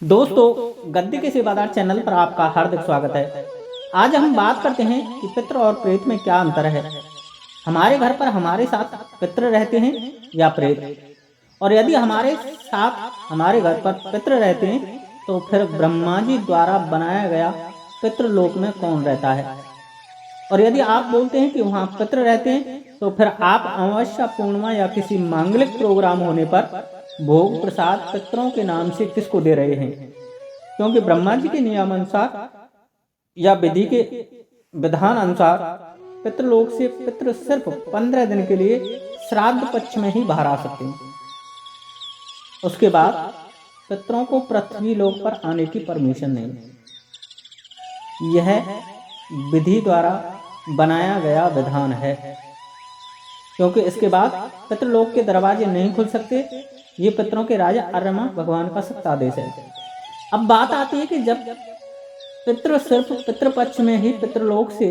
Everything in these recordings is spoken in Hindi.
दोस्तों, गद्दी के सेवादार चैनल पर आपका हार्दिक स्वागत है। आज हम बात करते हैं कि पितृ और प्रेत में क्या अंतर है। हमारे घर पर हमारे साथ पितृ रहते हैं या प्रेत, और यदि हमारे साथ हमारे घर पर पितृ रहते हैं तो फिर ब्रह्मा जी द्वारा बनाया गया पितृलोक में कौन रहता है। और यदि आप बोलते हैं कि वहाँ पितृ रहते हैं तो फिर आप अमावस्या, पूर्णिमा या किसी मांगलिक प्रोग्राम होने पर भोग प्रसाद पितरों के नाम से किसको दे रहे हैं, क्योंकि ब्रह्मा जी के नियमानुसार या विधि के विधान अनुसार पितृलोक से पितृ सिर्फ 15 दिन के लिए श्राद्ध पक्ष में ही बाहर आ सकते हैं। उसके बाद पितरों को पृथ्वी लोक पर आने की परमिशन नहीं। यह विधि द्वारा बनाया गया विधान है, क्योंकि इसके बाद पितृलोक के दरवाजे नहीं खुल सकते। ये पितरों के राजा अर्यमा भगवान का सख्त आदेश है। अब बात आती है कि जब पितृ सिर्फ पितृपक्ष में ही पितृलोक से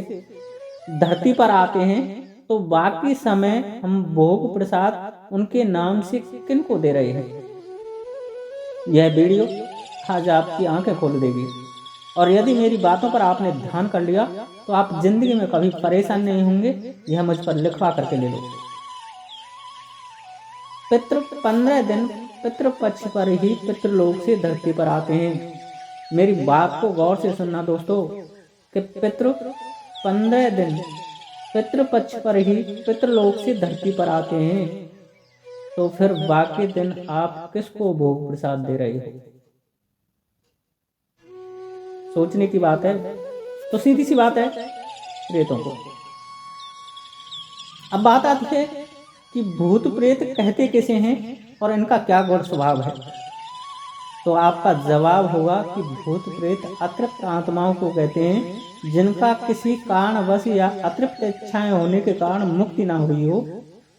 धरती पर आते हैं तो बाकी समय हम भोग प्रसाद उनके नाम से किनको दे रहे हैं। यह वीडियो आज आपकी आंखें खोल देगी, और यदि मेरी बातों पर आपने ध्यान कर लिया तो आप जिंदगी में कभी परेशान नहीं होंगे। यह मुझ पर लिखवा करके ले लो। पितृ 15 दिन पितृपक्ष पर ही पितृलोक से धरती पर आते हैं। मेरी बात को गौर से सुनना दोस्तों, कि पितृ 15 दिन पितृपक्ष पर ही पितृलोक से धरती पर आते हैं तो फिर बाकी दिन आप किसको भोग प्रसाद दे रहे हो। सोचने की बात है। तो सीधी सी बात है, प्रेतों को। अब बात आती है कि भूत प्रेत कहते कैसे हैं और इनका क्या गुण स्वभाव है। तो आपका जवाब होगा कि भूत प्रेत अतृप्त आत्माओं को कहते हैं, जिनका किसी कारणवश या अतृप्त इच्छाएं होने के कारण मुक्ति ना हुई हो,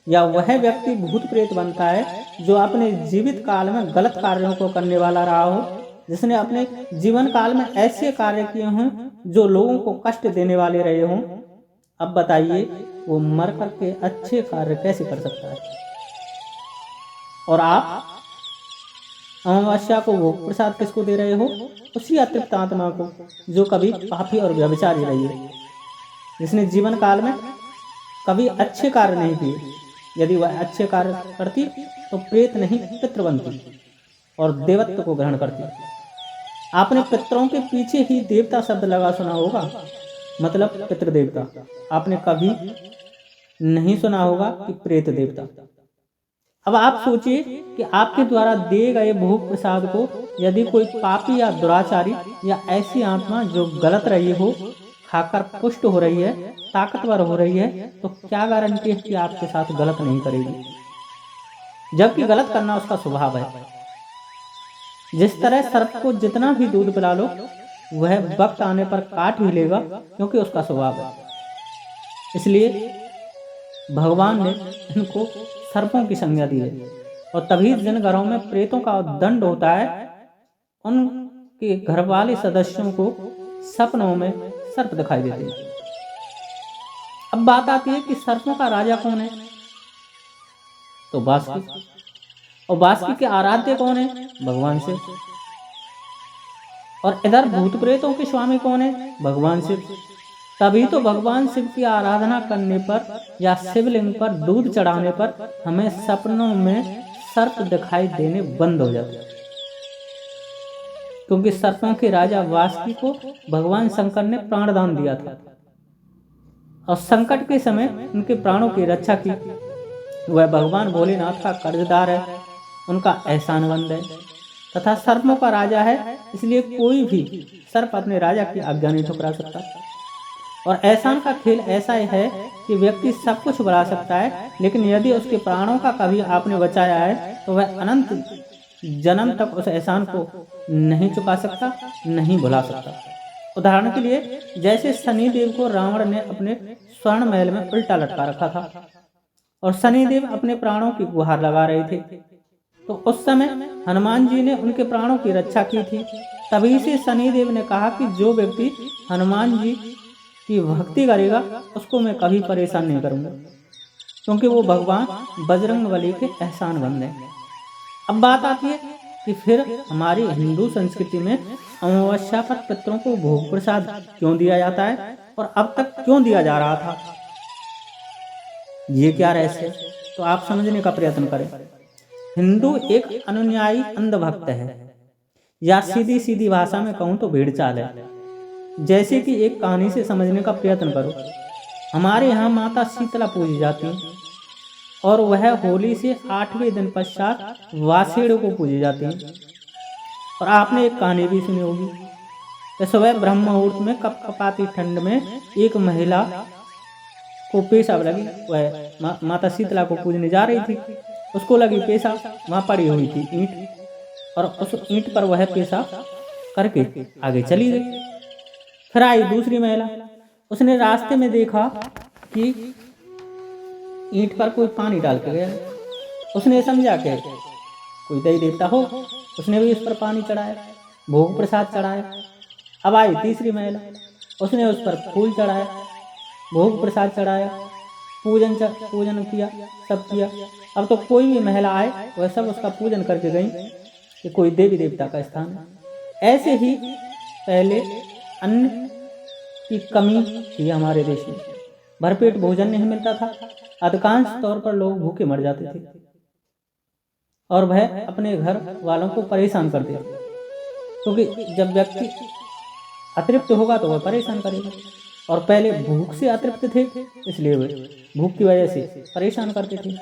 या वह व्यक्ति भूत प्रेत बनता है जो अपने जीवित काल में गलत कार्यों को करने वाला रहा हो, जिसने अपने जीवन काल में ऐसे कार्य किए हों जो लोगों को कष्ट देने वाले रहे हों। अब बताइए, वो मर करके अच्छे कार्य कैसे कर सकता है। और आप अमावस्या को भोग प्रसाद किसको दे रहे हो? उसी अतृप्त आत्मा को जो कभी पापी और व्यभिचारी रही है, जिसने जीवन काल में कभी अच्छे कार्य नहीं किए। यदि वह अच्छे कार्य करती तो प्रेत नहीं पितृ बनती और देवत्व को ग्रहण करती। आपने पितरों के पीछे ही देवता शब्द लगा सुना होगा, मतलब पितृदेवता। आपने कभी नहीं सुना होगा कि प्रेत देवता। अब आप सोचिए कि आपके द्वारा दिए गए भोग प्रसाद को यदि कोई पापी या दुराचारी या ऐसी आत्मा जो गलत रही हो खाकर पुष्ट हो रही है, ताकतवर हो रही है, तो क्या गारंटी है कि आपके साथ गलत नहीं करेगी, जबकि गलत करना उसका स्वभाव है। जिस तरह सर्प को जितना भी दूध पिला लो वह वक्त आने पर काट ही लेगा, क्योंकि उसका स्वभाव है। इसलिए भगवान ने इनको सर्पों की संज्ञा दी है। और तभी जिन घरों में प्रेतों का दंड होता है उनके घर वाले सदस्यों को सपनों में सर्प दिखाई देते हैं। अब बात आती है कि सर्पों का राजा कौन है? तो बासुकी। और बासुकी के आराध्य कौन है? भगवान शिव। और इधर भूत प्रेतों के स्वामी कौन है? भगवान शिव। तभी तो भगवान शिव की आराधना करने पर या शिवलिंग पर दूध चढ़ाने पर हमें सपनों में सर्प दिखाई देने बंद हो जाते हैं, क्योंकि सर्पों के राजा वासुकी को भगवान शंकर ने प्राणदान दिया था और संकट के समय उनके प्राणों की रक्षा की। वह भगवान भोलेनाथ का कर्जदार है, उनका एहसानमंद है तथा सर्पों का राजा है। इसलिए कोई भी सर्प अपने राजा की आज्ञा नहीं ठुकरा सकता। और एहसान का खेल ऐसा है कि व्यक्ति सब कुछ बढ़ा सकता है, लेकिन यदि उसके प्राणों का कभी आपने बचाया है तो वह अनंत जन्म तक उस एहसान को नहीं चुका सकता, नहीं भुला सकता। उदाहरण के लिए, जैसे शनिदेव को रावण ने अपने स्वर्ण महल में उल्टा लटका रखा था और शनिदेव अपने प्राणों की गुहार लगा रहे थे, तो उस समय हनुमान जी ने उनके प्राणों की रक्षा की थी। तभी से शनिदेव ने कहा कि जो व्यक्ति हनुमान जी की भक्ति करेगा उसको मैं कभी परेशान नहीं करूंगा, क्योंकि वो भगवान बजरंगबली के एहसानमंद हैं। अब बात आती है कि फिर हमारी हिंदू संस्कृति में अमावस्या पर पितरों को भोग प्रसाद क्यों दिया जाता है और अब तक क्यों दिया जा रहा था, ये क्या रहस्य है? तो आप समझने का प्रयत्न करें। हिंदू एक अनुयायी अंधभक्त है, या सीधी सीधी भाषा में कहूँ तो भेड़ चाल है। जैसे कि एक कहानी से समझने का प्रयत्न करो। हमारे यहाँ माता शीतला पूजी जाती है और वह होली से 8वें दिन पश्चात वासेड़ों को पूजी जाती है। और आपने एक कहानी भी सुनी होगी कि सुबह ब्रह्म मुहूर्त में कपकपाती ठंड में एक महिला को पेशाब लगी। वह माता शीतला को पूजने जा रही थी, उसको लगी पेशाब, वहाँ पड़ी हुई थी ईंट, और उस ईंट पर वह पेशाब करके आगे चली गई। फिर आई दूसरी महिला, उसने रास्ते में देखा कि ईंट पर कोई पानी डाल के गया। उसने समझा कि कोई देवी देवता हो, उसने भी उस पर पानी चढ़ाया, भोग प्रसाद चढ़ाया। अब आई तीसरी महिला, उसने उस पर फूल चढ़ाया, भोग प्रसाद चढ़ाया, पूजन किया, सब किया। अब तो कोई भी महिला आए वह सब उसका पूजन करके गई कि कोई देवी देवता का स्थान है। ऐसे ही पहले अन्न की कमी थी हमारे देश में, भरपेट भोजन नहीं मिलता था, अधिकांश तौर पर लोग भूखे मर जाते थे और वह अपने घर वालों को परेशान करते थे, क्योंकि जब व्यक्ति अतृप्त होगा तो वह परेशान करेगा। और पहले भूख से अतृप्त थे, इसलिए वे भूख की वजह से परेशान करते थे।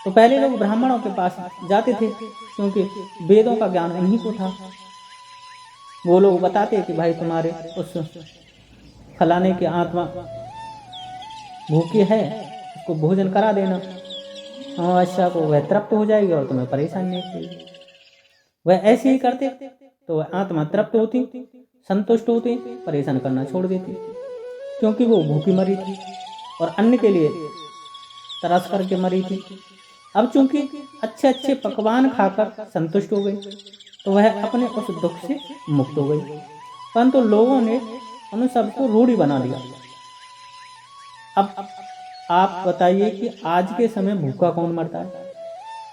तो पहले लोग ब्राह्मणों के पास जाते थे, क्योंकि वेदों का ज्ञान उन्हीं को था। वो लोग बताते कि भाई तुम्हारे उस फलाने की आत्मा भूखी है, उसको भोजन करा देना, अमावस्या को वह तृप्त हो जाएगी और तुम्हें परेशान नहीं करेगी। वह ऐसे ही करते तो वह आत्मा तृप्त होती, संतुष्ट होती, परेशान करना छोड़ देती, क्योंकि वो भूखी मरी थी और अन्न के लिए तरस करके मरी थी। अब चूंकि अच्छे अच्छे पकवान खाकर संतुष्ट हो गई तो वह अपने उस दुख से मुक्त हो गई, परंतु लोगों ने उन सबको रूढ़ी बना दिया। अब आप बताइए कि आज के समय भूखा कौन मरता है,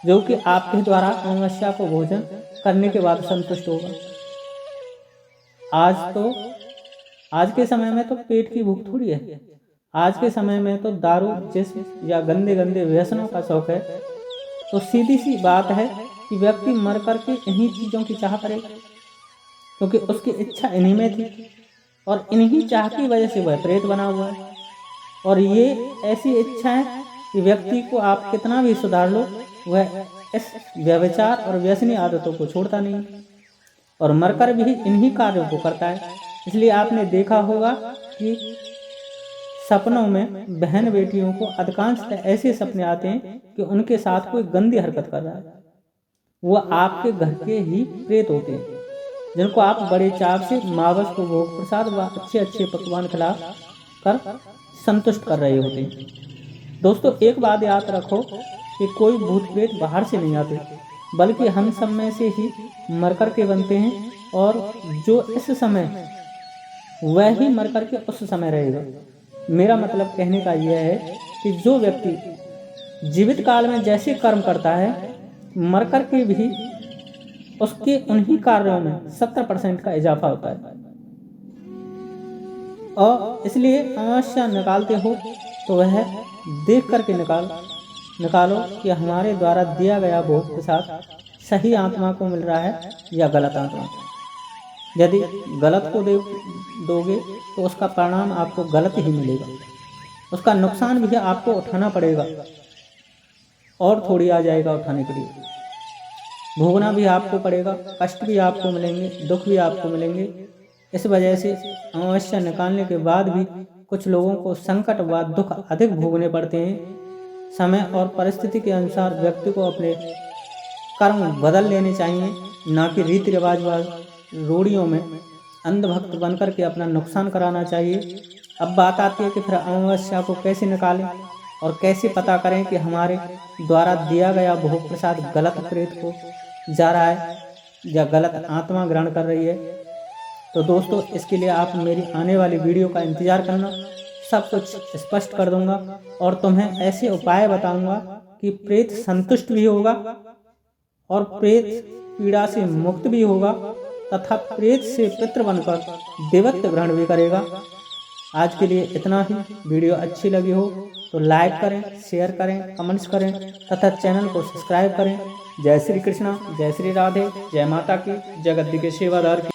जो कि आपके द्वारा अमावस्या को भोजन करने के बाद संतुष्ट होगा। आज के समय में तो पेट की भूख थोड़ी है, आज के समय में तो दारू जिस्म या गंदे गंदे व्यसनों का शौक है। तो सीधी सी बात है कि व्यक्ति मर करके इन्हीं चीज़ों की चाह करेगा, क्योंकि उसकी इच्छा इन्हीं में थी और इन्हीं चाह की वजह से वह प्रेत बना हुआ है। और ये ऐसी इच्छा है कि व्यक्ति को आप कितना भी सुधार लो, वह इस व्यभिचार और व्यसनी आदतों को छोड़ता नहीं और मरकर भी इन्हीं कार्यों को करता है। इसलिए आपने देखा होगा कि सपनों में बहन बेटियों को अधिकांशतः ऐसे सपने आते हैं कि उनके साथ कोई गंदी हरकत कर रहा है। वो आपके घर के ही प्रेत होते हैं, जिनको आप बड़े चाव से मावस को भोग प्रसाद व अच्छे अच्छे पकवान खिला कर संतुष्ट कर रहे होते हैं। दोस्तों, एक बात याद रखो कि कोई भूत प्रेत बाहर से नहीं आते, बल्कि हम सब में से ही मरकर के बनते हैं, और जो इस समय वह ही मरकर के उस समय रहेगा। मेरा मतलब कहने का यह है कि जो व्यक्ति जीवित काल में जैसे कर्म करता है, मरकर के भी उसके उन्हीं कार्यों में 70% का इजाफा होता है। और इसलिए अमावस्या निकालते हो तो वह देख करके निकालो कि हमारे द्वारा दिया गया भोग प्रसाद सही आत्मा को मिल रहा है या गलत आत्मा को। यदि गलत को दोगे तो उसका परिणाम आपको गलत ही मिलेगा, उसका नुकसान भी आपको उठाना पड़ेगा और थोड़ी आ जाएगा उठाने के लिए। भोगना भी आपको पड़ेगा, कष्ट भी आपको मिलेंगे, दुख भी आपको मिलेंगे। इस वजह से अमावस्या निकालने के बाद भी कुछ लोगों को संकट व दुख अधिक भोगने पड़ते हैं। समय और परिस्थिति के अनुसार व्यक्ति को अपने कर्म बदल लेने चाहिए, ना कि रीति रिवाज व रूढ़ियों में अंधभक्त बनकर के अपना नुकसान कराना चाहिए। अब बात आती है कि फिर अमावस्या को कैसे निकालें और कैसे पता करें कि हमारे द्वारा दिया गया भोग प्रसाद गलत प्रेत को जा रहा है या गलत आत्मा ग्रहण कर रही है। तो दोस्तों, इसके लिए आप मेरी आने वाली वीडियो का इंतजार करना, सब कुछ स्पष्ट कर दूंगा और तुम्हें ऐसे उपाय बताऊंगा कि प्रेत संतुष्ट भी होगा और प्रेत पीड़ा से मुक्त भी होगा तथा प्रेत से पितृ बनकर देवत्व ग्रहण भी करेगा। आज के लिए इतना ही। वीडियो अच्छी लगी हो तो लाइक करें, शेयर करें, कमेंट्स करें तथा चैनल को सब्सक्राइब करें। जय श्री कृष्णा, जय श्री राधे, जय माता की, जगत के सेवादार की।